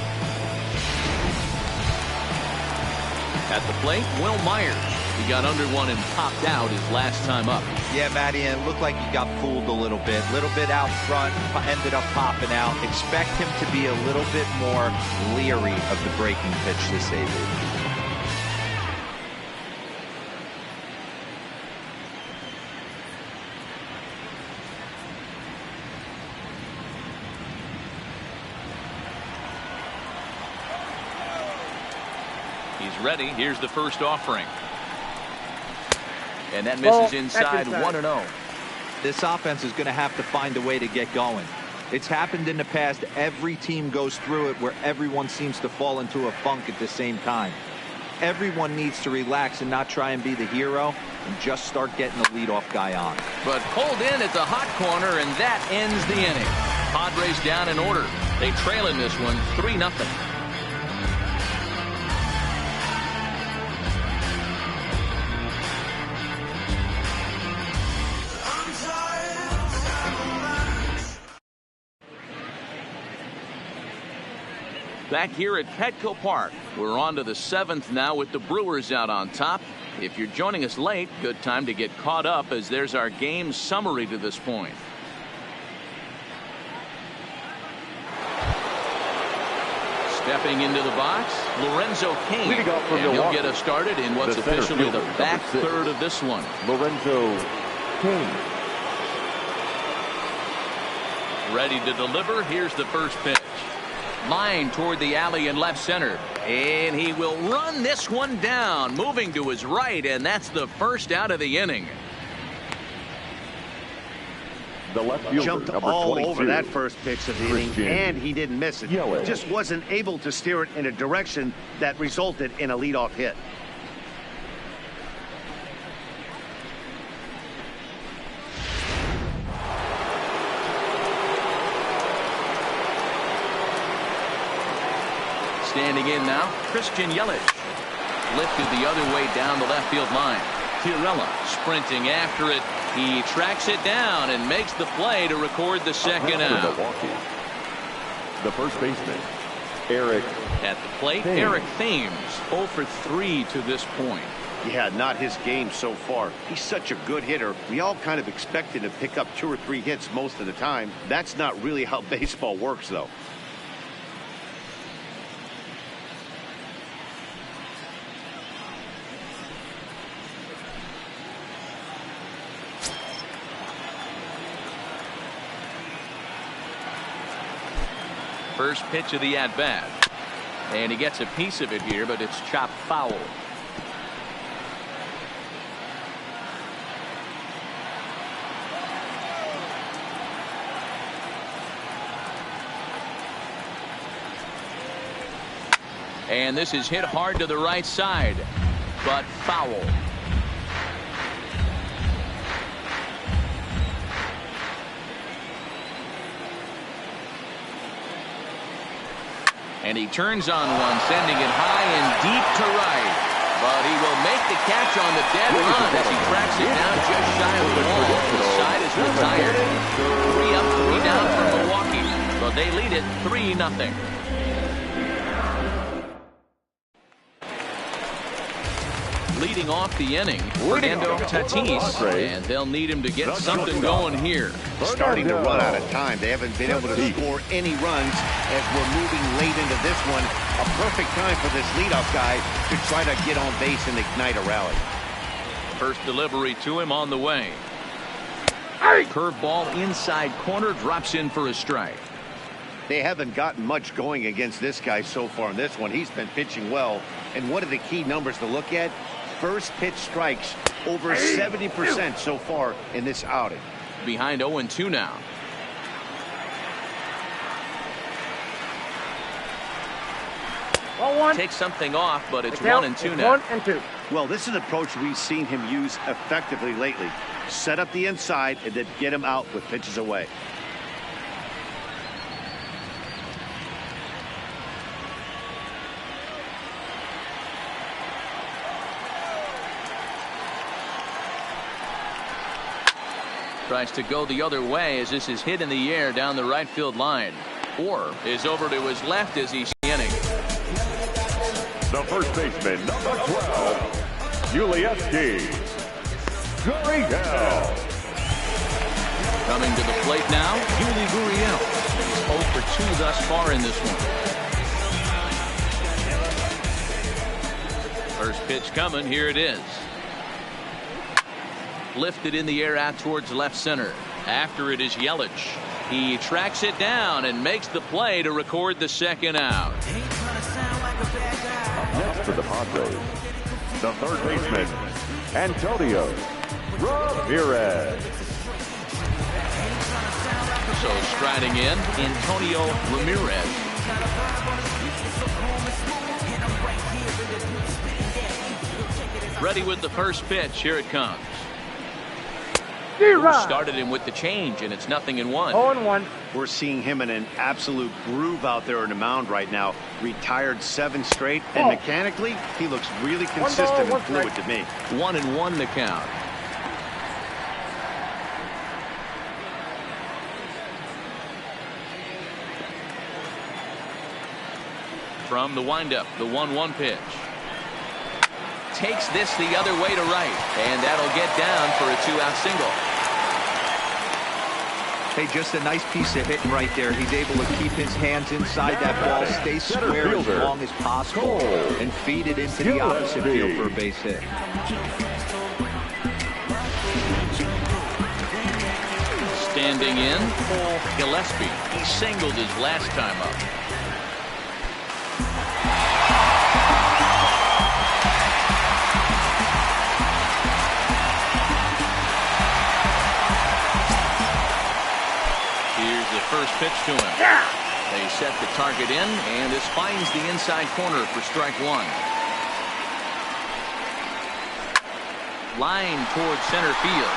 At the plate, Will Myers. He got under one and popped out his last time up. Yeah, Matty, and it looked like he got fooled a little bit out front, ended up popping out. Expect him to be a little bit more leery of the breaking pitch this evening. He's ready. Here's the first offering. And that misses inside 1-0. This offense is going to have to find a way to get going. It's happened in the past. Every team goes through it where everyone seems to fall into a funk at the same time. Everyone needs to relax and not try and be the hero and just start getting the leadoff guy on. But pulled in at the hot corner, and that ends the inning. Padres down in order. They trail in this one 3-0. Back here at Petco Park, we're on to the 7th now with the Brewers out on top. If you're joining us late, good time to get caught up as there's our game summary to this point. Stepping into the box, Lorenzo Cain. Leading off from and he'll Milwaukee, get us started in what's the center officially the fielder, back number 6, third of this one. Lorenzo Cain. Ready to deliver. Here's the first pitch. Line toward the alley in left center. And he will run this one down, moving to his right, and that's the first out of the inning. The left fielder, Jumped number all 22, over that first pitch of the inning, Christian and he didn't miss it. Yelich. Just wasn't able to steer it in a direction that resulted in a leadoff hit. Standing in now, Christian Yelich. Lifted the other way down the left field line. Tirella sprinting after it. He tracks it down and makes the play to record the second out. Milwaukee. The first baseman, Eric. At the plate, Thames. Eric Thames, 0 for 3 to this point. Yeah, not his game so far. He's such a good hitter. We all kind of expect him to pick up 2 or 3 hits most of the time. That's not really how baseball works, though. First pitch of the at-bat. And he gets a piece of it here, but it's chopped foul. And this is hit hard to the right side, but foul. And he turns on one, sending it high and deep to right. But he will make the catch on the dead run as he tracks it down just shy of the wall. The side is retired. 3 up, 3 down for Milwaukee. But they lead it 3-0. Leading off the inning, Fernando Tatis, and they'll need him to get something going here. Starting to run out of time. They haven't been able to score any runs as we're moving late into this one. A perfect time for this leadoff guy to try to get on base and ignite a rally. First delivery to him on the way. Curveball inside corner, drops in for a strike. They haven't gotten much going against this guy so far in this one. He's been pitching well. And what are the key numbers to look at? First pitch strikes over 70% so far in this outing. Behind 0-2 now. Takes something off, but it's 1-2 now. 1-2. Well, this is an approach we've seen him use effectively lately. Set up the inside and then get him out with pitches away. Tries to go the other way as this is hit in the air down the right field line. Or is over to his left as he's inning. The first baseman, number 12, Julieski. Gurriel. Coming to the plate now, Yuli Gurriel. He's 0 for 2 thus far in this one. First pitch coming, here it is. Lifted in the air out towards left center. After it is Yelich. He tracks it down and makes the play to record the second out. Next for the Padres, the third baseman, Antonio Ramirez. So striding in, Antonio Ramirez. Ready with the first pitch. Here it comes. Started him with the change, and it's 0-1. 0-1. We're seeing him in an absolute groove out there in the mound right now. Retired 7 straight, and mechanically, he looks really consistent and fluid to me. 1-1 the count. From the windup, the 1-1 pitch. Takes this the other way to right, and that'll get down for a 2-out single. Hey, just a nice piece of hitting right there. He's able to keep his hands inside that ball, stay square as long as possible, and feed it into the opposite field for a base hit. Standing in, Paul Gillespie. He singled his last time up. First pitch to him. They set the target in, and this finds the inside corner for strike 1. Line towards center field.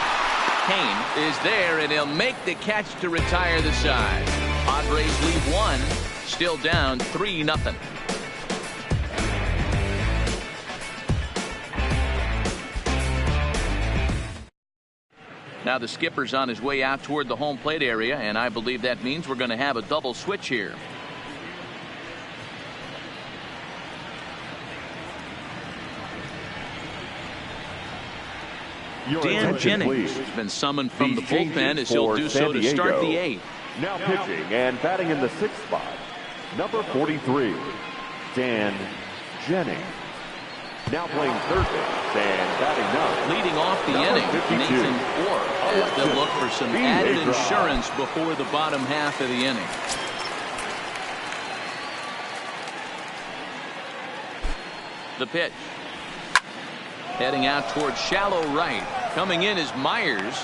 Kane is there, and he'll make the catch to retire the side. Padres lead 1, still down 3-0. Now the skipper's on his way out toward the home plate area, and I believe that means we're going to have a double switch here. Dan Jennings has been summoned from the bullpen as he'll do so to start the 8th. Now pitching and batting in the 6th spot, number 43, Dan Jennings. Now playing third base and batting 9. Leading off the inning, Nathan Orr. They'll look for some added insurance before the bottom half of the inning. The pitch. Heading out towards shallow right. Coming in is Myers.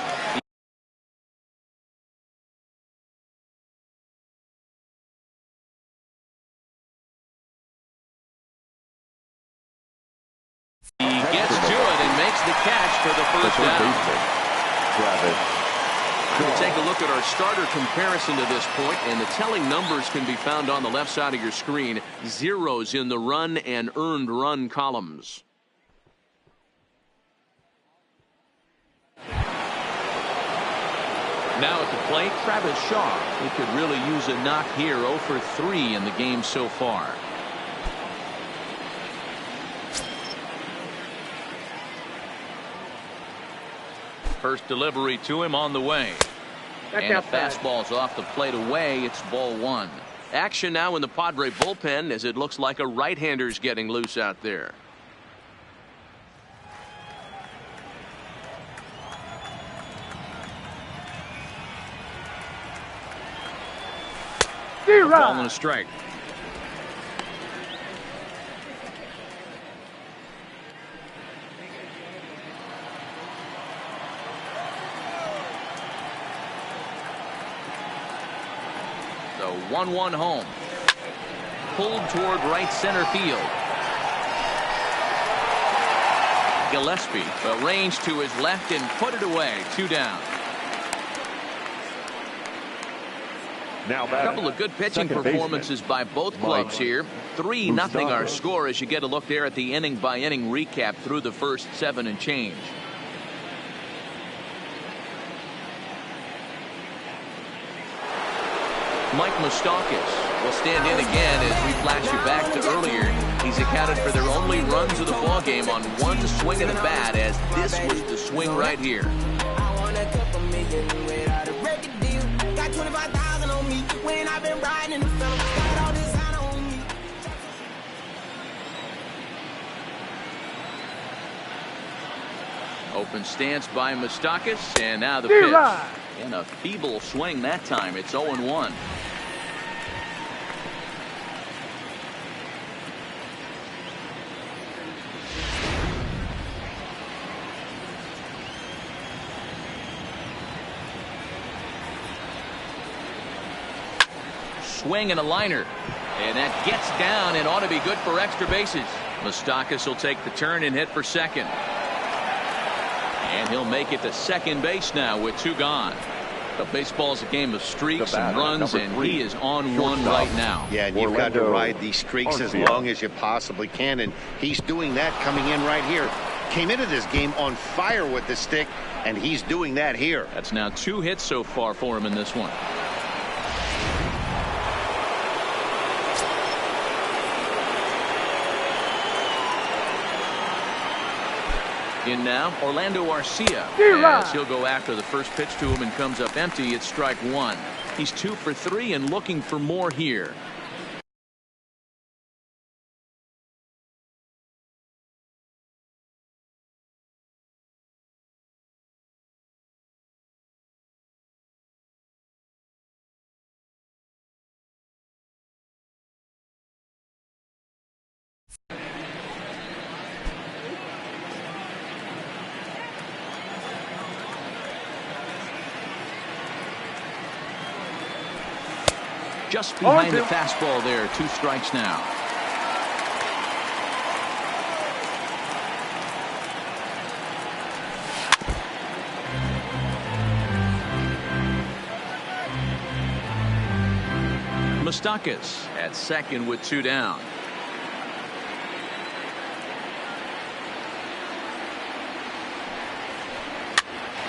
He gets to it and makes the catch for the first down. We'll take a look at our starter comparison to this point, and the telling numbers can be found on the left side of your screen. Zeros in the run and earned run columns. Now at the plate, Travis Shaw. He could really use a knock here. 0 for 3 in the game so far. First delivery to him on the way. And the fastball's off the plate away. It's ball 1. Action now in the Padre bullpen as it looks like a right-hander's getting loose out there. Ball and a strike. The 1-1 home. Pulled toward right center field. Gillespie arranged to his left and put it away. 2 down. Now a couple of good pitching performances by both clubs here. 3-0 our score as you get a look there at the inning by inning recap through the first 7 and change. Mike Moustakas will stand in again as we flash you back to earlier. He's accounted for their only runs of the ball game on 1 swing of the bat, as this was the swing right here. I want a couple million without a record deal. Got 25,000 on me when I've been riding in the summer. Got all this out on me. Open stance by Moustakas, and now the pitch. And a feeble swing that time. It's 0-1. Swing and a liner, and that gets down and ought to be good for extra bases. Moustakas will take the turn and hit for second, and he'll make it to second base now with 2 gone. But baseball's a game of streaks and runs, and he is on one right now. Yeah, and you've got to ride these streaks as long as you possibly can, and he's doing that coming in right here. Came into this game on fire with the stick, and he's doing that here. That's now 2 hits so far for him in this one. In now, Orlando Arcia, as he'll go after the first pitch to him and comes up empty. It's strike 1. He's 2 for 3 and looking for more here. Just behind the fastball there. 2 strikes now. Moustakas at second with 2 down.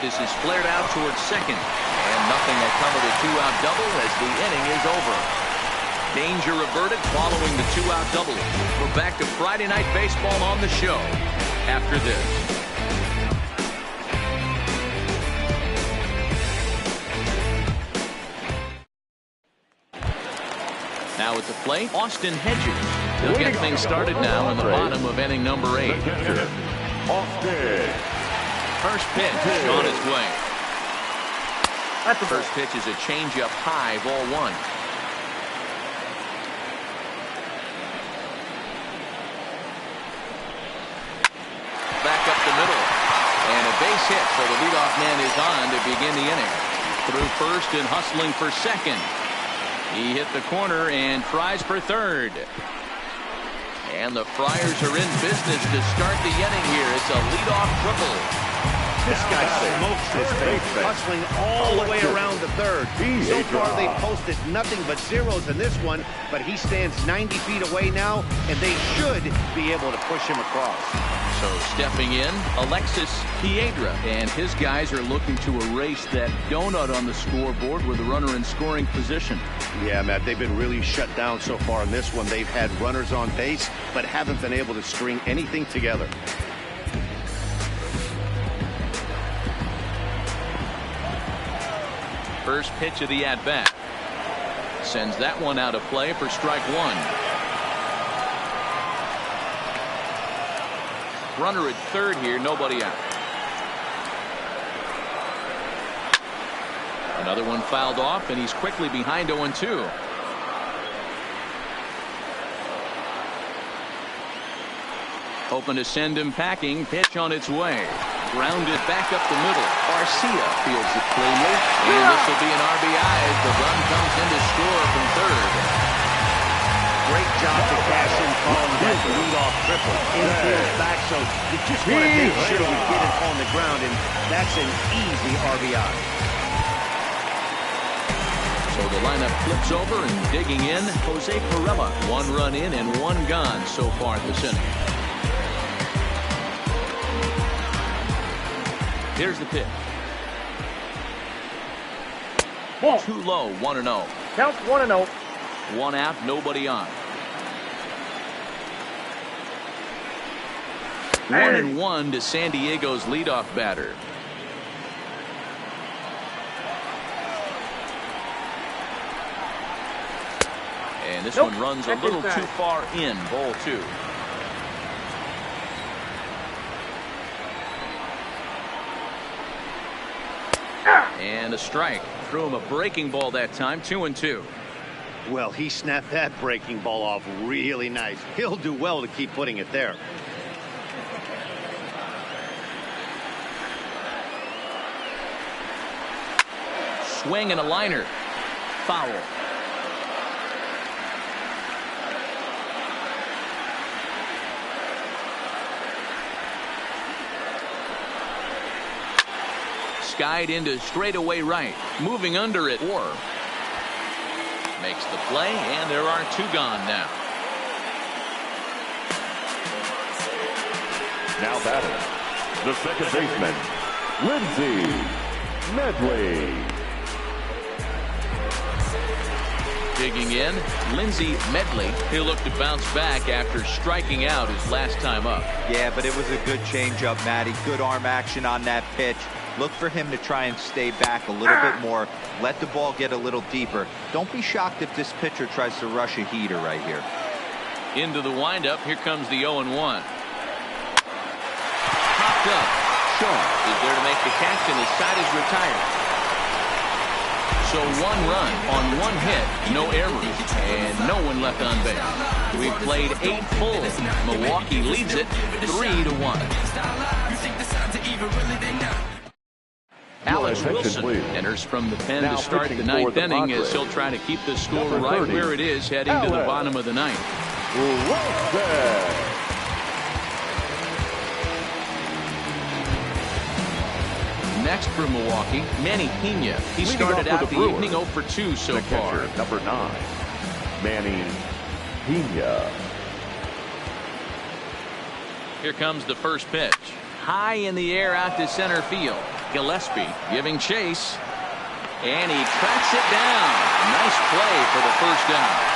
This is flared out towards second. And nothing will come of the 2-out double as the inning is over. Danger averted following the 2-out double. We're back to Friday Night Baseball on the show after this. Now at the plate, Austin Hedges. He'll get things started now in the bottom of inning number 8. Austin. First pitch on its way. The first pitch is a changeup high, ball 1. Back up the middle. And a base hit, so the leadoff man is on to begin the inning. Through first and hustling for second. He hit the corner and tries for third. And the Friars are in business to start the inning here. It's a leadoff triple. This guy smokes this thing, hustling all the way around the third. So far, they've posted nothing but zeros in this one, but he stands 90 feet away now, and they should be able to push him across. So stepping in, Alexis Piedra, and his guys are looking to erase that donut on the scoreboard with the runner in scoring position. Yeah, Matt, they've been really shut down so far in this one. They've had runners on base, but haven't been able to string anything together. First pitch of the at-bat. Sends that one out of play for strike one. Runner at third here, nobody out. Another one fouled off, and he's quickly behind 0-2. Hoping to send him packing. Pitch on its way. Grounded back up the middle. Garcia fields it cleanly. And this will be an RBI as the run comes in to score from third. Great job to cash in following that leadoff triple. Infield back, so you just want to make sure we get it on the ground, and that's an easy RBI. So the lineup flips over, and digging in, Jose Pirela. 1 run in and 1 gone so far this inning. Here's the pitch. Ball. Too low, 1-0. Count 1-0. 1 out, nobody on. 1-1 to San Diego's leadoff batter. And this one runs a little too far in, ball 2. And a strike. Threw him a breaking ball that time, 2-2. Well, he snapped that breaking ball off really nice. He'll do well to keep putting it there. Swing and a liner. Foul. Skied into straightaway right. Moving under it. Or makes the play, and there are 2 gone now. Now batting, the second baseman, Lindsey Medley. Digging in, Lindsey Medley. He'll look to bounce back after striking out his last time up. Yeah, but it was a good changeup, Matty. Good arm action on that pitch. Look for him to try and stay back a little bit more. Let the ball get a little deeper. Don't be shocked if this pitcher tries to rush a heater right here. Into the windup. Here comes the 0-1. Popped up. Shaw is there to make the catch, and his side is retired. So 1 run on 1 hit, no errors, and no one left on base. We've played 8 fulls. Milwaukee leads it 3-1. Alex Wilson enters from the pen to start the 9th inning as he'll try to keep the score right where it is heading to the bottom of the 9th. Next for Milwaukee, Manny Pena. He started out the evening 0 for 2 so far. Number 9, Manny Pena. Here comes the first pitch. High in the air out to center field. Gillespie giving chase, and he tracks it down. Nice play for the first down.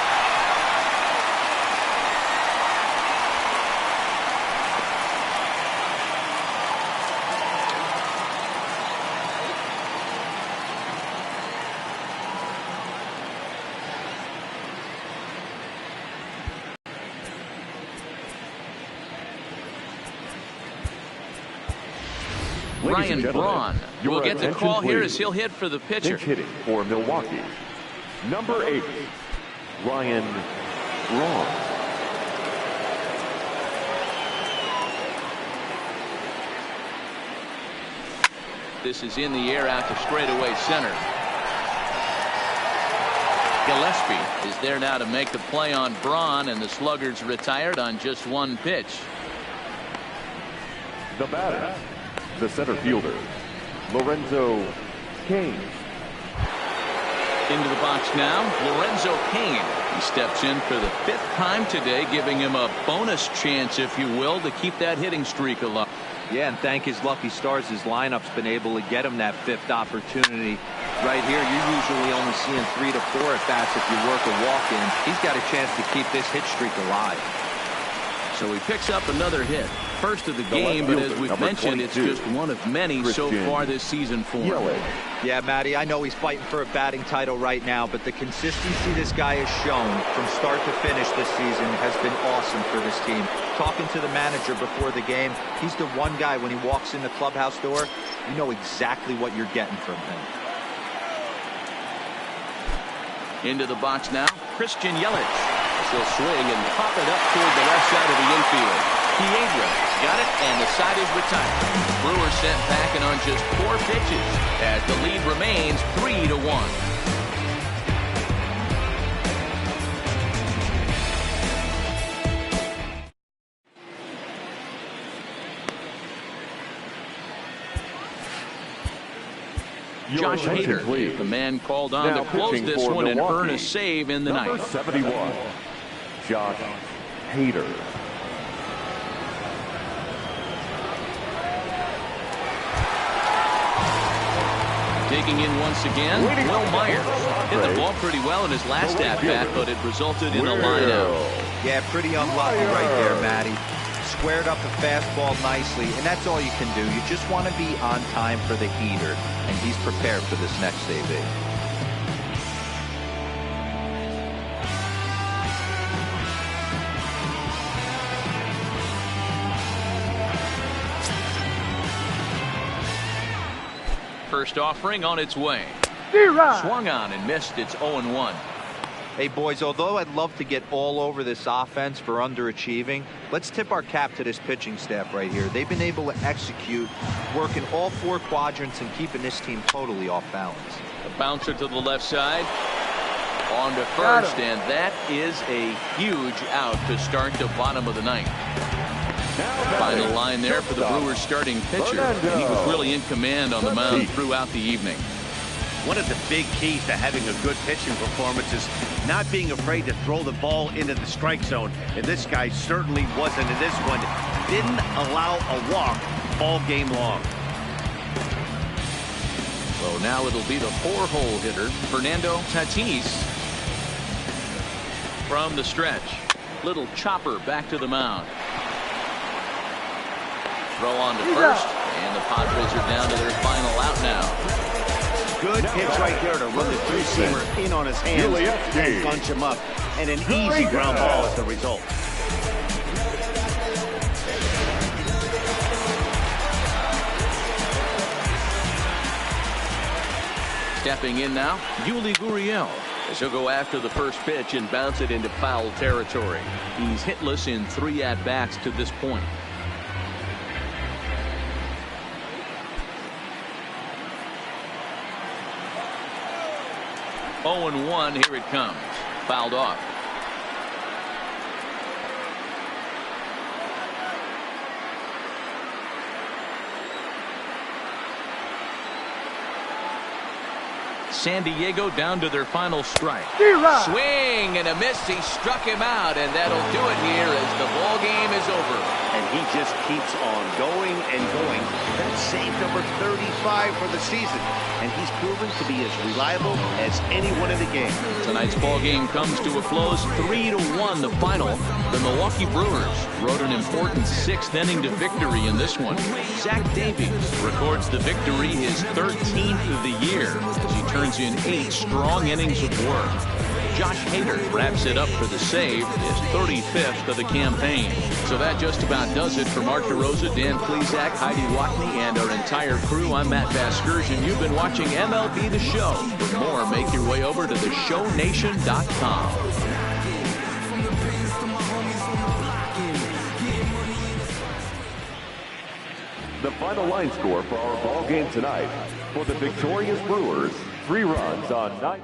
Ryan Braun will get the call here as he'll hit for the pitcher. Pinch hitting for Milwaukee, number 8, Ryan Braun. This is in the air out to straightaway center. Gillespie is there now to make the play on Braun, and the Sluggers retired on just one pitch. The batter, the center fielder, Lorenzo Cain. Into the box now, Lorenzo Cain. He steps in for the 5th time today, giving him a bonus chance, if you will, to keep that hitting streak alive. Yeah, and thank his lucky stars, his lineup's been able to get him that 5th opportunity. Right here, you're usually only seeing 3 to 4 at bats if you work a walk-in. He's got a chance to keep this hit streak alive. So he picks up another hit. First of the game, but as we've mentioned, it's just one of many so far this season for him. Yeah, Matty, I know he's fighting for a batting title right now, but the consistency this guy has shown from start to finish this season has been awesome for this team. Talking to the manager before the game, he's the one guy when he walks in the clubhouse door, you know exactly what you're getting from him. Into the box now, Christian Yelich. He'll swing and pop it up toward the left side of the infield. Piedra got it, and the side is retired. Brewers sent packing on just 4 pitches as the lead remains 3-1. Josh Hader, the man called on to close this one and earn a save in the Number ninth. 71, Josh Hader. Taking in once again, Will Myers. Hit the ball pretty well in his last at-bat, but it resulted in a line-out. Yeah, pretty unlucky right there, Matty. Squared up the fastball nicely, and that's all you can do. You just want to be on time for the heater, and he's prepared for this next AB. First offering on its way. Swung on and missed. It's 0-1. Hey, boys, although I'd love to get all over this offense for underachieving, let's tip our cap to this pitching staff right here. They've been able to execute, working all 4 quadrants and keeping this team totally off balance. The bouncer to the left side. On to first, and that is a huge out to start the bottom of the ninth. Final line there for the Brewers starting pitcher, and he was really in command on the mound throughout the evening. One of the big keys to having a good pitching performance is not being afraid to throw the ball into the strike zone. And this guy certainly wasn't in this one. Didn't allow a walk all game long. So now it'll be the 4-hole hitter, Fernando Tatis. From the stretch. Little chopper back to the mound. Throw on to first, and the Padres are down to their final out now. Good pitch right there to run the 3-seamer in on his hands and bunch him up. And an easy ground ball as the result. Stepping in now, Yuli Gurriel, as he'll go after the first pitch and bounce it into foul territory. He's hitless in 3 at-bats to this point. 0-1, here it comes. Fouled off. San Diego down to their final strike. Swing and a miss. He struck him out, and that'll do it here as the ball game is over. And he just keeps on going and going. That's save number 35 for the season. And he's proven to be as reliable as anyone in the game. Tonight's ball game comes to a close, 3-1 the final. The Milwaukee Brewers rode an important 6th inning to victory in this one. Zach Davies records the victory, his 13th of the year, as he turns in 8 strong innings of work. Josh Hader wraps it up for the save, his 35th of the campaign. So that just about does it. For Mark DeRosa, Dan Plesac, Heidi Watney, and our entire crew, I'm Matt Vasgersian. You've been watching MLB The Show. For more, make your way over to theshownation.com. The final line score for our ball game tonight. For the victorious Brewers, 3 runs on 9.